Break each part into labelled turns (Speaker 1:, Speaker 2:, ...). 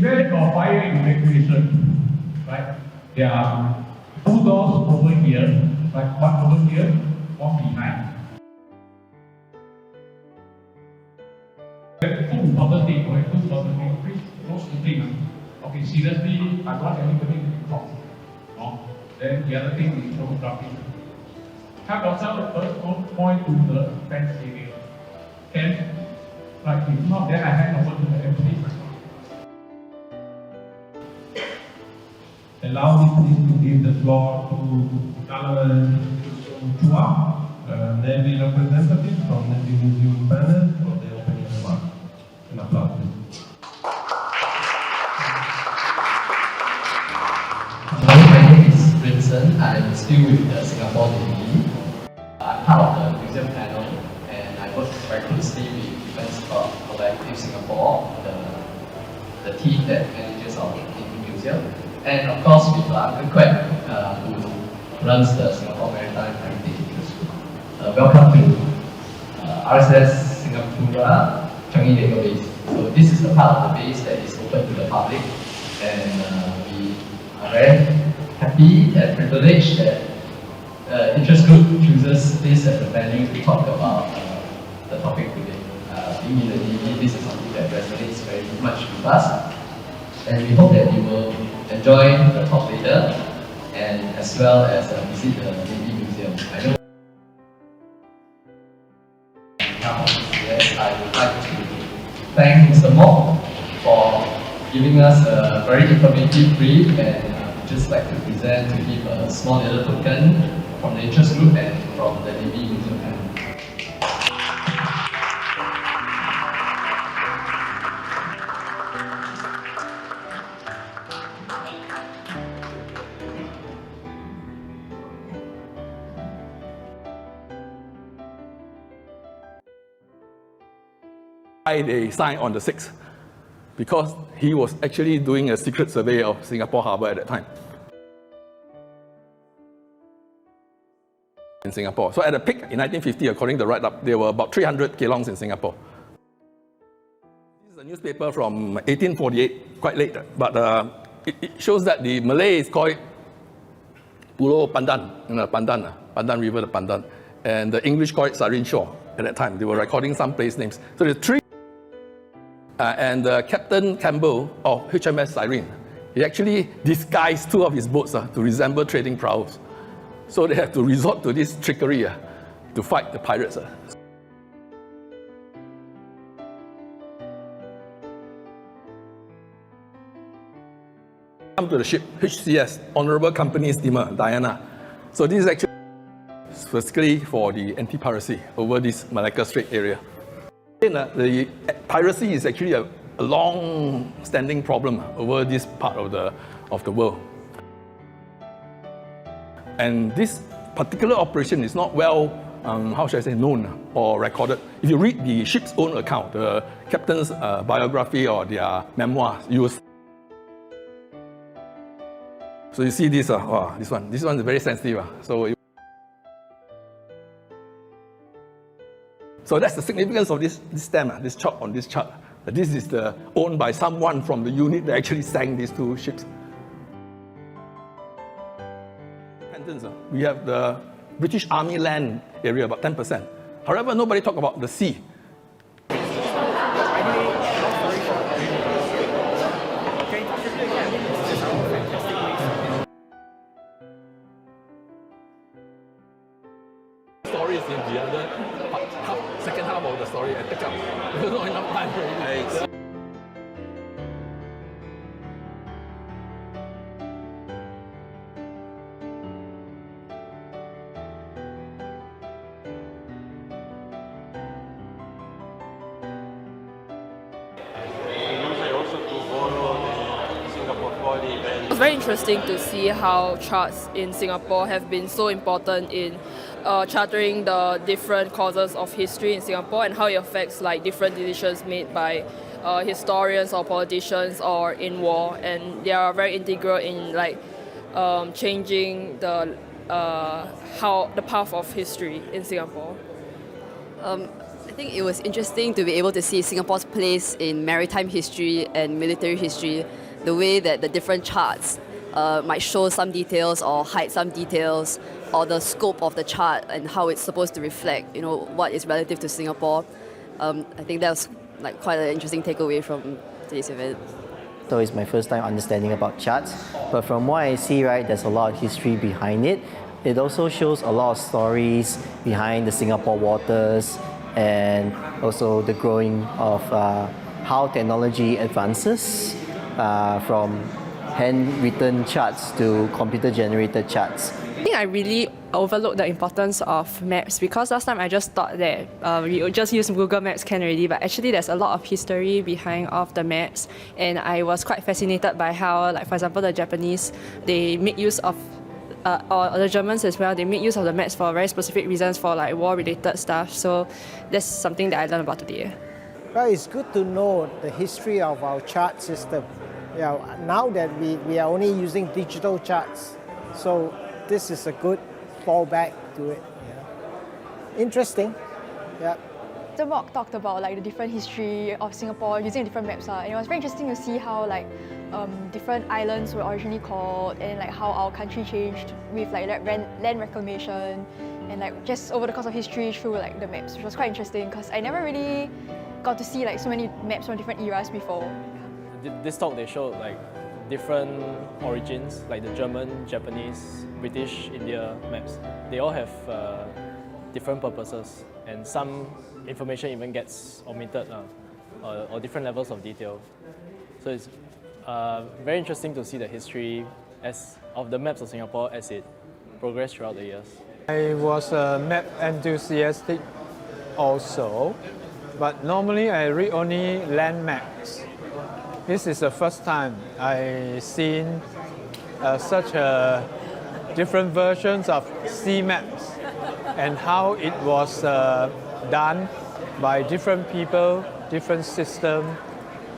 Speaker 1: event of fire evacuation, right? There are two doors over here, right? One over here, one behind. Two important things, right? Two important things. Please, those two things. Okay, seriously, I want everybody to talk. No? Then the other thing is photography. Have yourself first point to the fence area. Then, right, if not, then I hand over to the MC. Allow me to give the floor to Chua, Navy representative from Navy Museum panel for the opening remarks. An applause, please.
Speaker 2: Hello, my name is Vincent. I'm still with the Singapore Navy. I'm part of the museum panel, and I work very closely with Defence Collective Singapore, the team that manages our Navy Museum. And of course with Uncle Quek, who runs the Singapore Maritime Heritage Museum. Welcome to RSS Singapura Changi Naval Base. So this is the part of the base that is open to the public, and we are very happy and privileged that interest group chooses this as a venue to talk about the topic today. Being in the Navy, this is something that resonates very much with us, and we hope that you will enjoy the talk later, and as well as visit the Navy Museum. I know yes, I would like to thank Mr. Mok for giving us a very informative brief, and just like to present to him a small little token from the interest group and from the Navy Museum panel.
Speaker 3: They signed on the 6th because he was actually doing a secret survey of Singapore Harbour at that time in Singapore. So at the peak in 1950, according to the write-up, there were about 300 kelongs in Singapore. This is a newspaper from 1848, quite late, but it shows that the Malay is called Pulau Pandan, Pandan River, the Pandan, and the English called it Sarin Shore at that time. They were recording some place names. So there's three. And Captain Campbell of HMS Cyrene, he actually disguised two of his boats to resemble trading praus. So they have to resort to this trickery to fight the pirates. Come to the ship, HCS, Honorable Company Steamer, Diana. So this is actually specifically for the anti-piracy over this Malacca Strait area. The piracy is actually a long-standing problem over this part of the world. And this particular operation is not well, how should I say, known or recorded. If you read the ship's own account, the captain's biography or their memoirs, you will see. So you see this, this one is very sensitive. So that's the significance of this stamp, this chalk on this chart. This is owned by someone from the unit that actually sank these two ships. We have the British Army land area, about 10%. However, nobody talk about the sea. Stories in the other second half of the story. I pick up. There's not enough time for it.
Speaker 4: It's very interesting to see how charts in Singapore have been so important in charting the different causes of history in Singapore and how it affects like different decisions made by historians or politicians or in war, and they are very integral in like changing the how the path of history in Singapore.
Speaker 5: I think it was interesting to be able to see Singapore's place in maritime history and military history, the way that the different charts might show some details or hide some details, or the scope of the chart and how it's supposed to reflect, what is relative to Singapore. I think that was quite an interesting takeaway from today's event.
Speaker 6: So it's my first time understanding about charts, but from what I see, right, there's a lot of history behind it. It also shows a lot of stories behind the Singapore waters and also the growing of how technology advances from handwritten charts to computer-generated charts.
Speaker 7: I think I really overlooked the importance of maps, because last time I just thought that we just use Google Maps can already, but actually there's a lot of history behind of the maps, and I was quite fascinated by how, for example, the Japanese, they make use of or the Germans as well, they make use of the maps for very specific reasons, for war-related stuff. So that's something that I learned about today.
Speaker 8: Well, it's good to know the history of our chart system. Now that we are only using digital charts, so this is a good fallback to it. Interesting. Yeah.
Speaker 9: The Mark talked about the different history of Singapore using different maps, and it was very interesting to see how different islands were originally called, and how our country changed with land reclamation, and just over the course of history through the maps, which was quite interesting because I never really got to see so many maps from different eras before.
Speaker 10: This talk, they showed different origins, like the German, Japanese, British, India maps. They all have different purposes, and some information even gets omitted or different levels of detail. So it's very interesting to see the history of the maps of Singapore as it progressed throughout the years.
Speaker 11: I was a map enthusiastic also, but normally I read only land maps. This is the first time I've seen such different versions of sea maps and how it was done by different people, different systems,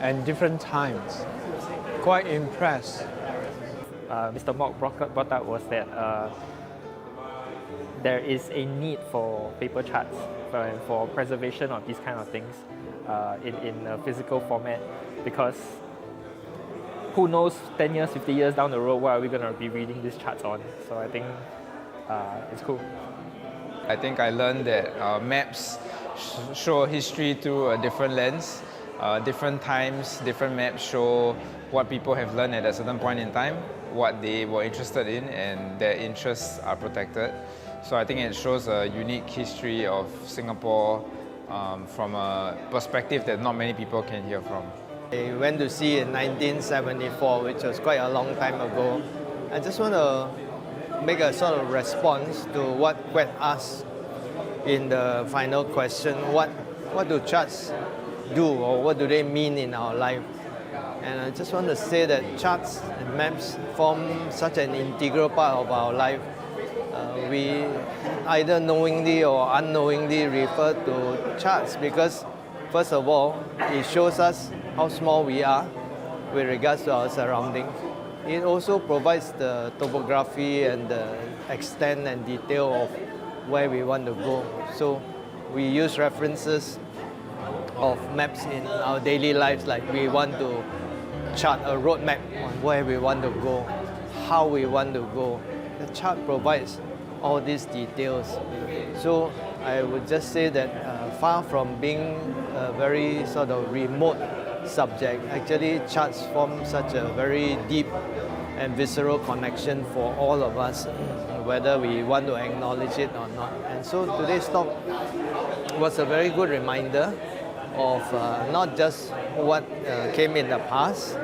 Speaker 11: and different times. Quite impressed.
Speaker 12: Mr. Mock brought up was that there is a need for paper charts for preservation of these kind of things in a physical format, because who knows 10 years, 50 years down the road, what are we going to be reading these charts on? So I think it's cool.
Speaker 13: I think I learned that maps show history through a different lens. Different times, different maps show what people have learned at a certain point in time, what they were interested in, and their interests are protected. So I think it shows a unique history of Singapore from a perspective that not many people can hear from.
Speaker 14: I went to sea in 1974, which was quite a long time ago. I just want to make a sort of response to what Quet asked in the final question. What do charts do, or what do they mean in our life? And I just want to say that charts and maps form such an integral part of our life. We either knowingly or unknowingly refer to charts because, first of all, it shows us how small we are with regards to our surroundings. It also provides the topography and the extent and detail of where we want to go. So we use references of maps in our daily lives, like we want to chart a road map on where we want to go, how we want to go. The chart provides all these details. So I would just say that far from being a very sort of remote subject, actually charts form such a very deep and visceral connection for all of us, whether we want to acknowledge it or not. And so today's talk was a very good reminder of not just what came in the past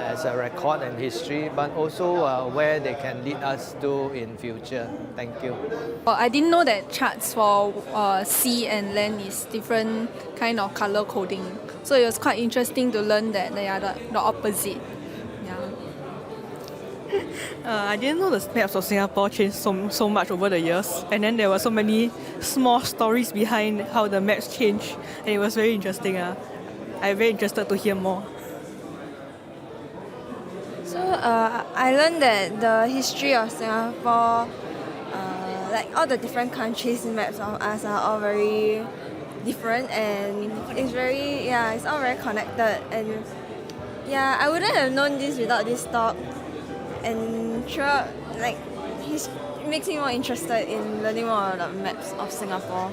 Speaker 14: as a record and history, but also where they can lead us to in future. Thank you.
Speaker 15: I didn't know that charts for sea and land is different kind of color coding. So it was quite interesting to learn that they are the opposite.
Speaker 16: I didn't know the maps of Singapore changed so much over the years, and then there were so many small stories behind how the maps changed, and it was very interesting. I'm very interested to hear more.
Speaker 17: So I learned that the history of Singapore, like all the different countries' maps of us are all very different, and it's all very connected. And yeah, I wouldn't have known this without this talk. And throughout, it makes me more interested in learning more about the maps of Singapore.